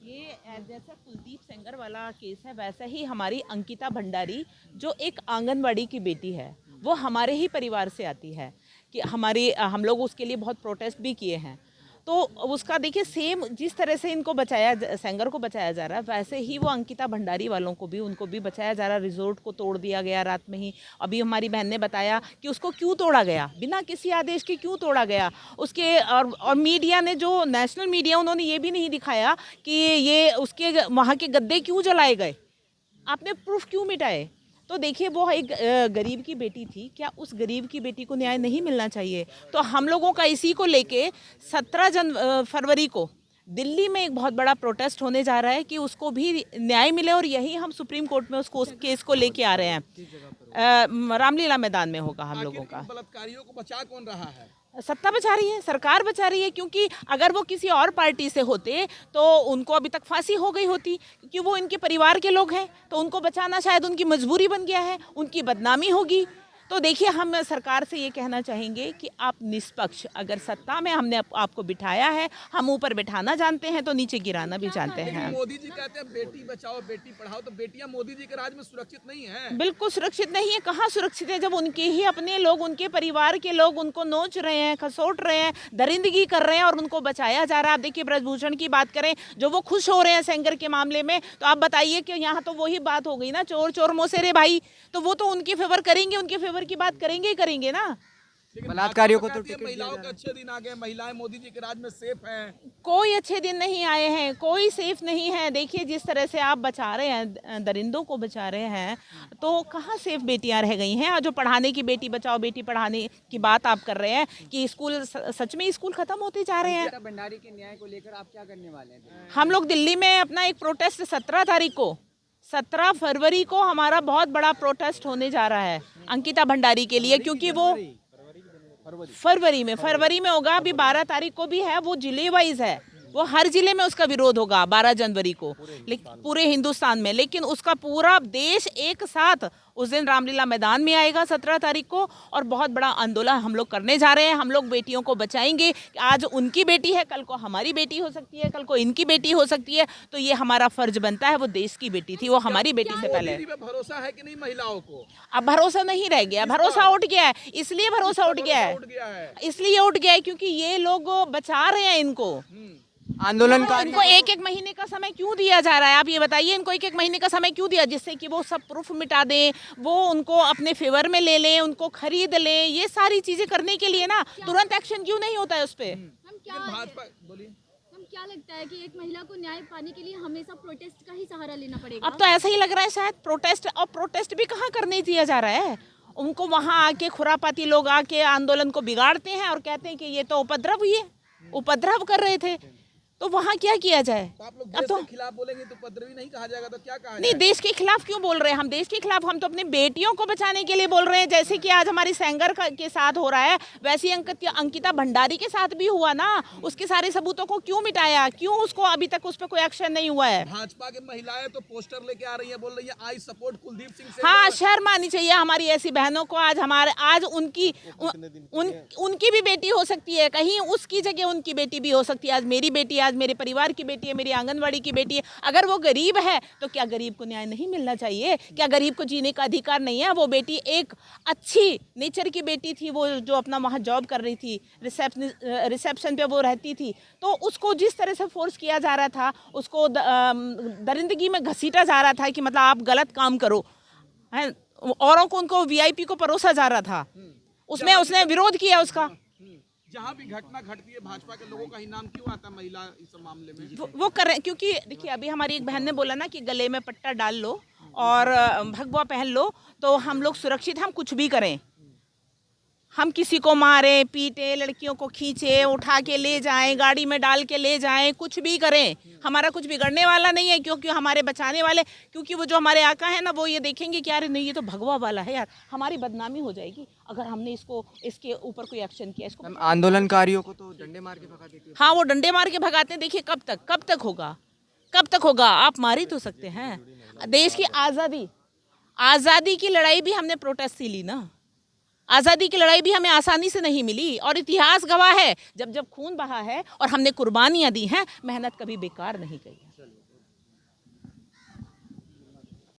ये जैसा कुलदीप सेंगर वाला केस है वैसा ही हमारी अंकिता भंडारी जो एक आंगनवाड़ी की बेटी है, वो हमारे ही परिवार से आती है कि हमारी हम लोग उसके लिए बहुत प्रोटेस्ट भी किए हैं। तो उसका देखिए सेम जिस तरह से इनको सेंगर को बचाया जा रहा है वैसे ही वो अंकिता भंडारी वालों को भी उनको भी बचाया जा रहा है। रिजोर्ट को तोड़ दिया गया रात में ही। अभी हमारी बहन ने बताया कि उसको क्यों तोड़ा गया, बिना किसी आदेश के क्यों तोड़ा गया। उसके और मीडिया ने, जो नेशनल मीडिया, उन्होंने ये भी नहीं दिखाया कि ये उसके वहाँ के गद्दे क्यों जलाए गए, आपने प्रूफ क्यों मिटाए। तो देखिए वो एक गरीब की बेटी थी, क्या उस गरीब की बेटी को न्याय नहीं मिलना चाहिए। तो हम लोगों का इसी को लेके 17 फरवरी को दिल्ली में एक बहुत बड़ा प्रोटेस्ट होने जा रहा है कि उसको भी न्याय मिले, और यही हम सुप्रीम कोर्ट में उसको उस केस को लेके आ रहे हैं। रामलीला मैदान में होगा हम लोगों का। बलात्कारियों को बचा कौन रहा है? सत्ता बचा रही है, सरकार बचा रही है, क्योंकि अगर वो किसी और पार्टी से होते तो उनको अभी तक फांसी हो गई होती, क्योंकि वो इनके परिवार के लोग हैं। तो उनको बचाना शायद उनकी मजबूरी बन गया है, उनकी बदनामी होगी। तो देखिए हम सरकार से ये कहना चाहेंगे कि आप निष्पक्ष, अगर सत्ता में हमने आपको बिठाया है, हम ऊपर बिठाना जानते हैं तो नीचे गिराना भी जानते हैं। मोदी जी कहते हैं बेटी बचाओ बेटी पढ़ाओ, तो बेटियां मोदी जी के राज में सुरक्षित नहीं है। बिल्कुल सुरक्षित नहीं है। कहाँ सुरक्षित है, जब उनके ही अपने लोग, उनके परिवार के लोग उनको नोच रहे हैं, खसोट रहे हैं, दरिंदगी कर रहे हैं, और उनको बचाया जा रहा है। आप देखिए ब्रजभूषण की बात करें, जो वो खुश हो रहे हैं सेंगर के मामले में, तो आप बताइए कि यहाँ तो वही बात हो गई ना, चोर चोर मोसेरे भाई। तो वो तो उनके फेवर करेंगे, उनके फेवर की बात करेंगे ही करेंगे ना। बलात्कारियों को तो महिलाओं के अच्छे दिन आ गए, महिलाएं मोदी जी के राज में सेफ हैं। कोई अच्छे दिन नहीं आए हैं, कोई सेफ नहीं है। देखिए जिस तरह से आप बचा रहे हैं, दरिंदों को बचा रहे हैं, तो कहाँ सेफ बेटियां रह गई हैं। और जो पढ़ाने की, बेटी बचाओ बेटी पढ़ाने की बात आप कर रहे हैं कि स्कूल, सच में स्कूल खत्म होते जा रहे हैं। भंडारी के न्याय को लेकर आप क्या करने वाले हैं? हम लोग दिल्ली में अपना एक प्रोटेस्ट 17 तारीख को, 17 फरवरी को हमारा बहुत बड़ा प्रोटेस्ट होने जा रहा है अंकिता भंडारी के लिए, क्योंकि वो फरवरी में होगा। अभी 12 तारीख को भी है, वो जिले वाइज है, वो हर जिले में उसका विरोध होगा 12 जनवरी को, पूरे हिंदुस्तान में। लेकिन उसका पूरा देश एक साथ उस दिन रामलीला मैदान में आएगा 17 तारीख को, और बहुत बड़ा आंदोलन हम लोग करने जा रहे हैं। हम लोग बेटियों को बचाएंगे। आज उनकी बेटी है, कल को हमारी बेटी हो सकती है, कल को इनकी बेटी हो सकती है। तो ये हमारा फर्ज बनता है। वो देश की बेटी थी, वो हमारी बेटी से पहले। भरोसा है कि नहीं महिलाओं को? अब भरोसा नहीं रह गया, भरोसा उठ गया है। इसलिए भरोसा उठ गया है, इसलिए उठ गया है क्योंकि ये लोग बचा रहे हैं इनको। आंदोलनकारी इनको एक एक महीने का समय क्यों दिया जा रहा है, आप ये बताइए। इनको एक एक महीने का समय क्यों दिया, जिससे कि वो सब प्रूफ मिटा दें, वो उनको अपने फेवर में ले लें, उनको खरीद लें। ये सारी चीजें करने के लिए ना तुरंत एक्शन क्यों नहीं होता है उस पर। हम क्या लगता है कि एक महिला को न्याय पाने के लिए हमेशा प्रोटेस्ट का ही सहारा लेना पड़ेगा? अब तो ऐसा ही लग रहा है शायद प्रोटेस्ट, और प्रोटेस्ट भी कहाँ करने दिया जा रहा है। उनको वहां आके खुरापाती लोग आके आंदोलन को बिगाड़ते हैं और कहते हैं कि ये तो उपद्रव, ये उपद्रव कर रहे थे। तो वहाँ क्या किया जाए? तो आप लोग देश के खिलाफ बोलेंगे तो उपद्रवी नहीं कहा जाएगा, तो क्या कहा नहीं, देश के खिलाफ क्यों बोल रहे हैं हम? देश के खिलाफ हम तो अपनी बेटियों को बचाने के लिए बोल रहे हैं। जैसे कि आज हमारी सेंगर के साथ हो रहा है, वैसे ही अंकिता भंडारी के साथ भी हुआ ना। उसके सारे सबूतों को क्यों मिटाया, क्यों उसको अभी तक उस पर कोई एक्शन नहीं हुआ है? भाजपा की महिलाएं तो पोस्टर लेके आ रही है, बोल रही है आई सपोर्ट कुलदीप सिंह। हाँ, शर्म आनी चाहिए हमारी ऐसी बहनों को। आज उनकी भी बेटी हो सकती है, कहीं उसकी जगह उनकी बेटी भी हो सकती है। आज मेरी बेटी, आज मेरे परिवार की बेटी है, मेरी आंगनवाड़ी की बेटी है। अगर वो गरीब है तो क्या गरीब को न्याय नहीं मिलना चाहिए? क्या गरीब को जीने का अधिकार नहीं है? वो बेटी एक अच्छी नेचर की बेटी थी, वो जो अपना वहाँ जॉब कर रही थी, रिसेप्शन पे वो रहती थी। तो उसको जिस तरह से फोर्स किया जा रहा था, उसको दरिंदगी में घसीटा जा रहा था कि मतलब आप गलत काम करो, है, औरों को, उनको वीआईपी को परोसा जा रहा था। उसने विरोध किया उसका। जहाँ भी घटना घटती है भाजपा के लोगों का ही नाम क्यों आता है महिला इस मामले में? वो कर रहे हैं क्योंकि देखिए अभी हमारी एक बहन ने बोला ना कि गले में पट्टा डाल लो और भगवा पहन लो तो हम लोग सुरक्षित, हम कुछ भी करें, हम किसी को मारें, पीटे, लड़कियों को खींचे, उठा के ले जाएं, गाड़ी में डाल के ले जाएं, कुछ भी करें, हमारा कुछ बिगड़ने वाला नहीं है। क्योंकि हमारे बचाने वाले, क्योंकि वो जो हमारे आका है ना, वो ये देखेंगे कि यार नहीं, ये तो भगवा वाला है यार, हमारी बदनामी हो जाएगी अगर हमने इसके ऊपर कोई एक्शन किया। इसको आंदोलनकारियों को तो डंडे मार के भगा देते हैं। हाँ, वो डंडे मार के भगाते हैं। देखिए कब तक होगा, कब तक होगा? आप मार ही तो सकते हैं। देश की आज़ादी की लड़ाई भी हमने प्रोटेस्ट से ली ना। आज़ादी की लड़ाई भी हमें आसानी से नहीं मिली और इतिहास गवाह है, जब जब खून बहा है और हमने कुर्बानियाँ दी हैं, मेहनत कभी बेकार नहीं गई है।